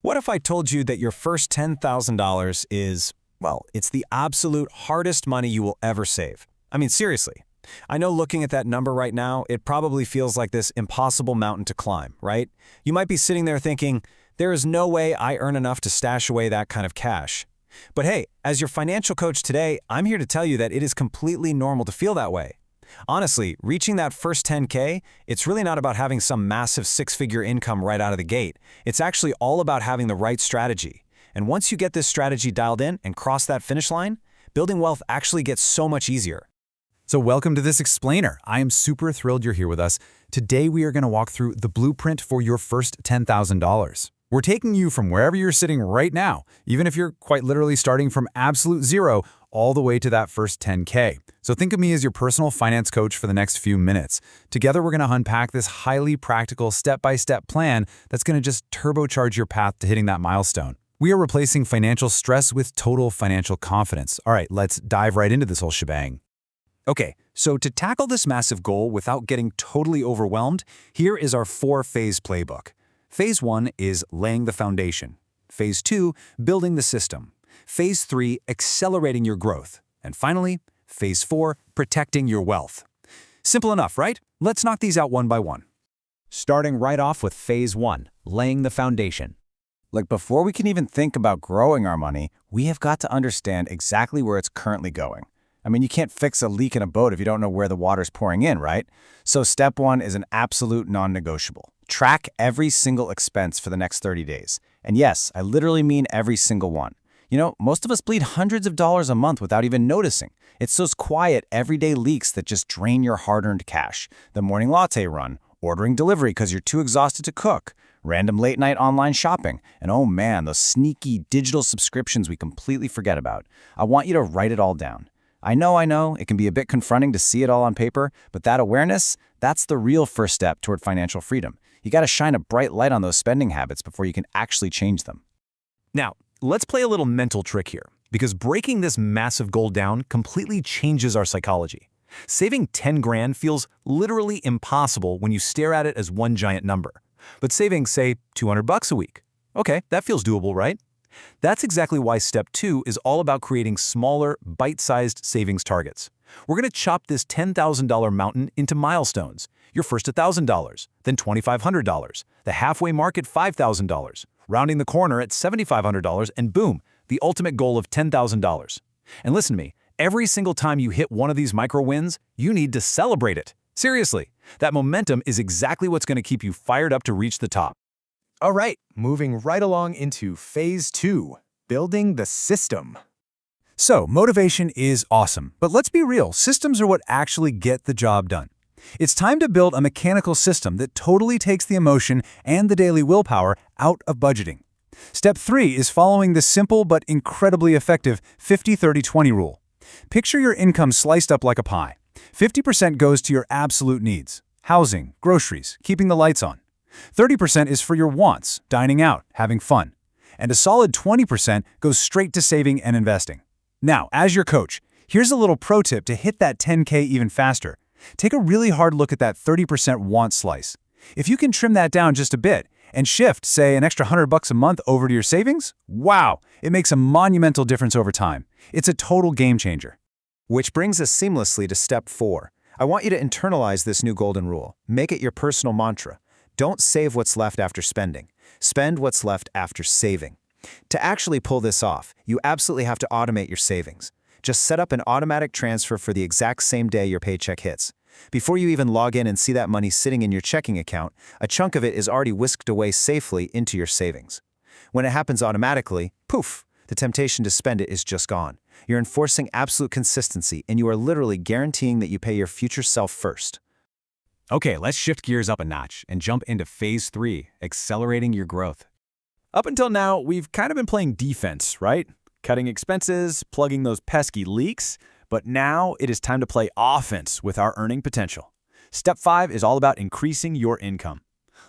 What if I told you that your first $10,000 is, well, it's the absolute hardest money you will ever save? I mean, seriously. I know looking at that number right now, it probably feels like this impossible mountain to climb, right? You might be sitting there thinking, there is no way I earn enough to stash away that kind of cash. But hey, as your financial coach today, I'm here to tell you that it is completely normal to feel that way. Honestly, reaching that first 10K, it's really not about having some massive six-figure income right out of the gate. It's actually all about having the right strategy. And once you get this strategy dialed in and cross that finish line, building wealth actually gets so much easier. So welcome to this explainer. I am super thrilled you're here with us. Today we are going to walk through the blueprint for your first $10,000. We're taking you from wherever you're sitting right now, even if you're quite literally starting from absolute zero, all the way to that first 10K. So think of me as your personal finance coach for the next few minutes. Together we're going to unpack this highly practical step-by-step plan that's going to just turbocharge your path to hitting that milestone. We are replacing financial stress with total financial confidence. All right, let's dive right into this whole shebang. Okay, so to tackle this massive goal without getting totally overwhelmed, here is our 4-phase playbook. Phase 1 is laying the foundation. Phase 2, building the system. Phase 3, accelerating your growth. And finally, Phase 4, protecting your wealth. Simple enough, right? Let's knock these out one by one. Starting right off with Phase 1, laying the foundation. Like before we can even think about growing our money, we have got to understand exactly where it's currently going. I mean, you can't fix a leak in a boat if you don't know where the water's pouring in, right? So step 1 is an absolute non-negotiable. Track every single expense for the next 30 days. And yes, I literally mean every single one. You know, most of us bleed hundreds of dollars a month without even noticing. It's those quiet, everyday leaks that just drain your hard-earned cash. The morning latte run, ordering delivery because you're too exhausted to cook, random late-night online shopping, and oh man, those sneaky digital subscriptions we completely forget about. I want you to write it all down. I know, it can be a bit confronting to see it all on paper, but that awareness, that's the real first step toward financial freedom. You got to shine a bright light on those spending habits before you can actually change them. Now, let's play a little mental trick here, because breaking this massive goal down completely changes our psychology. Saving 10 grand feels literally impossible when you stare at it as one giant number. But saving, say, 200 bucks a week, okay, that feels doable, right? That's exactly why step 2 is all about creating smaller, bite-sized savings targets. We're going to chop this $10,000 mountain into milestones. Your first $1,000, then $2,500, the halfway mark at $5,000, rounding the corner at $7,500, and boom, the ultimate goal of $10,000. And listen to me, every single time you hit one of these micro wins, you need to celebrate it. Seriously, that momentum is exactly what's going to keep you fired up to reach the top. All right, moving right along into Phase 2, building the system. So, motivation is awesome, but let's be real, systems are what actually get the job done. It's time to build a mechanical system that totally takes the emotion and the daily willpower out of budgeting. Step 3 is following the simple but incredibly effective 50-30-20 rule. Picture your income sliced up like a pie. 50% goes to your absolute needs: housing, groceries, keeping the lights on. 30% is for your wants, dining out, having fun. And a solid 20% goes straight to saving and investing. Now, as your coach, here's a little pro tip to hit that 10K even faster. Take a really hard look at that 30% want slice. If you can trim that down just a bit and shift, say, an extra $100 a month over to your savings, wow, it makes a monumental difference over time. It's a total game changer. Which brings us seamlessly to step 4. I want you to internalize this new golden rule. Make it your personal mantra. Don't save what's left after spending. Spend what's left after saving. To actually pull this off, you absolutely have to automate your savings. Just set up an automatic transfer for the exact same day your paycheck hits. Before you even log in and see that money sitting in your checking account, a chunk of it is already whisked away safely into your savings. When it happens automatically, poof, the temptation to spend it is just gone. You're enforcing absolute consistency, and you are literally guaranteeing that you pay your future self first. Okay, let's shift gears up a notch and jump into Phase 3, accelerating your growth. Up until now, we've kind of been playing defense, right? Cutting expenses, plugging those pesky leaks, but now it is time to play offense with our earning potential. Step 5 is all about increasing your income.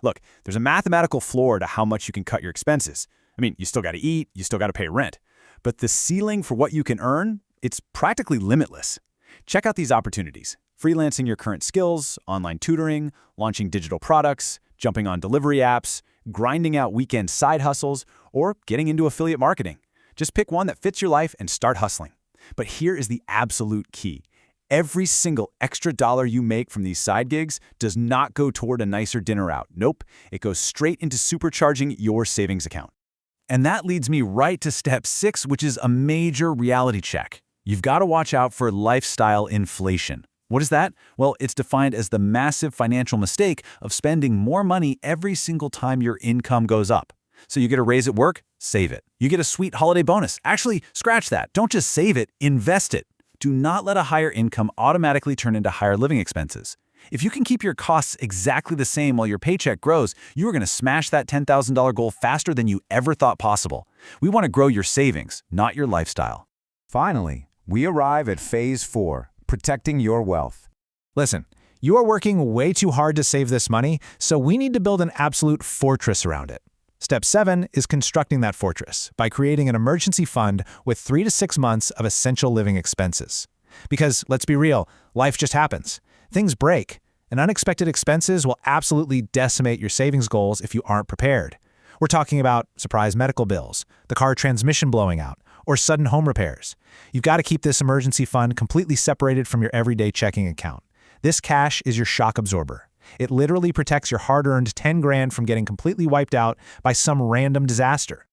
Look, there's a mathematical floor to how much you can cut your expenses. I mean, you still got to eat, you still got to pay rent. But the ceiling for what you can earn, it's practically limitless. Check out these opportunities: freelancing your current skills, online tutoring, launching digital products, jumping on delivery apps, grinding out weekend side hustles, or getting into affiliate marketing. Just pick one that fits your life and start hustling. But here is the absolute key. Every single extra dollar you make from these side gigs does not go toward a nicer dinner out. Nope, it goes straight into supercharging your savings account. And that leads me right to step 6, which is a major reality check. You've got to watch out for lifestyle inflation. What is that? Well, it's defined as the massive financial mistake of spending more money every single time your income goes up. So you get a raise at work, save it. You get a sweet holiday bonus. Actually, scratch that. Don't just save it, invest it. Do not let a higher income automatically turn into higher living expenses. If you can keep your costs exactly the same while your paycheck grows, you are going to smash that $10,000 goal faster than you ever thought possible. We want to grow your savings, not your lifestyle. Finally, we arrive at phase 4, protecting your wealth. Listen, you are working way too hard to save this money, so we need to build an absolute fortress around it. Step 7 is constructing that fortress by creating an emergency fund with 3 to 6 months of essential living expenses. Because, let's be real, life just happens. Things break, and unexpected expenses will absolutely decimate your savings goals if you aren't prepared. We're talking about surprise medical bills, the car transmission blowing out, or sudden home repairs. You've got to keep this emergency fund completely separated from your everyday checking account. This cash is your shock absorber. It literally protects your hard-earned 10 grand from getting completely wiped out by some random disaster.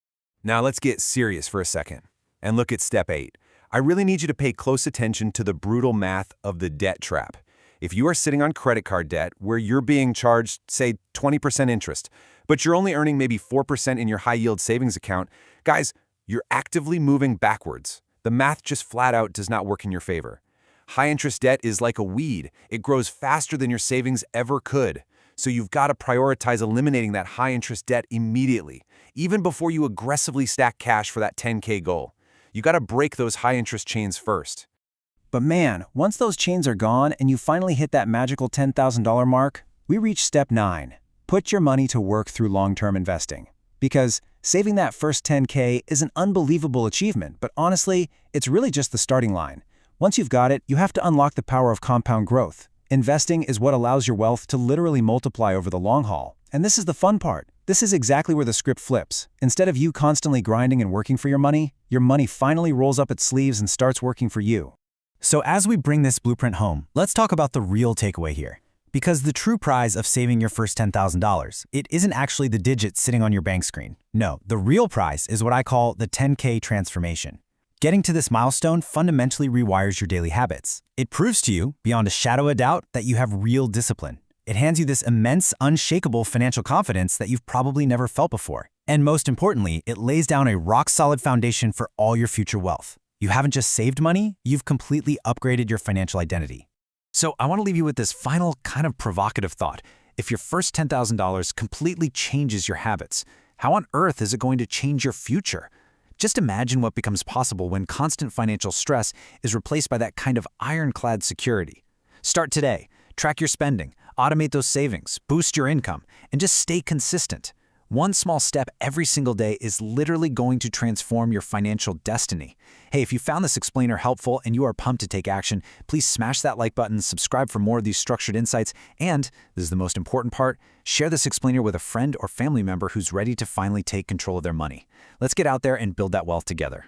Now let's get serious for a second and look at step 8. I really need you to pay close attention to the brutal math of the debt trap. If you are sitting on credit card debt where you're being charged, say, 20% interest, but you're only earning maybe 4% in your high-yield savings account, guys, you're actively moving backwards. The math just flat out does not work in your favor. High-interest debt is like a weed. It grows faster than your savings ever could. So you've got to prioritize eliminating that high-interest debt immediately, even before you aggressively stack cash for that 10K goal. You got to break those high-interest chains first. But man, once those chains are gone and you finally hit that magical $10,000 mark, we reach step 9. Put your money to work through long-term investing. Because saving that first 10K is an unbelievable achievement, but honestly, it's really just the starting line. Once you've got it, you have to unlock the power of compound growth. Investing is what allows your wealth to literally multiply over the long haul. And this is the fun part. This is exactly where the script flips. Instead of you constantly grinding and working for your money finally rolls up its sleeves and starts working for you. So as we bring this blueprint home, let's talk about the real takeaway here. Because the true prize of saving your first $10,000, it isn't actually the digits sitting on your bank screen. No, the real prize is what I call the 10K transformation. Getting to this milestone fundamentally rewires your daily habits. It proves to you, beyond a shadow of doubt, that you have real discipline. It hands you this immense, unshakable financial confidence that you've probably never felt before. And most importantly, it lays down a rock-solid foundation for all your future wealth. You haven't just saved money, you've completely upgraded your financial identity. So I want to leave you with this final kind of provocative thought. If your first $10,000 completely changes your habits, how on earth is it going to change your future? Just imagine what becomes possible when constant financial stress is replaced by that kind of ironclad security. Start today. Track your spending, automate those savings, boost your income, and just stay consistent. One small step every single day is literally going to transform your financial destiny. Hey, if you found this explainer helpful and you are pumped to take action, please smash that like button, subscribe for more of these structured insights, and, this is the most important part, share this explainer with a friend or family member who's ready to finally take control of their money. Let's get out there and build that wealth together.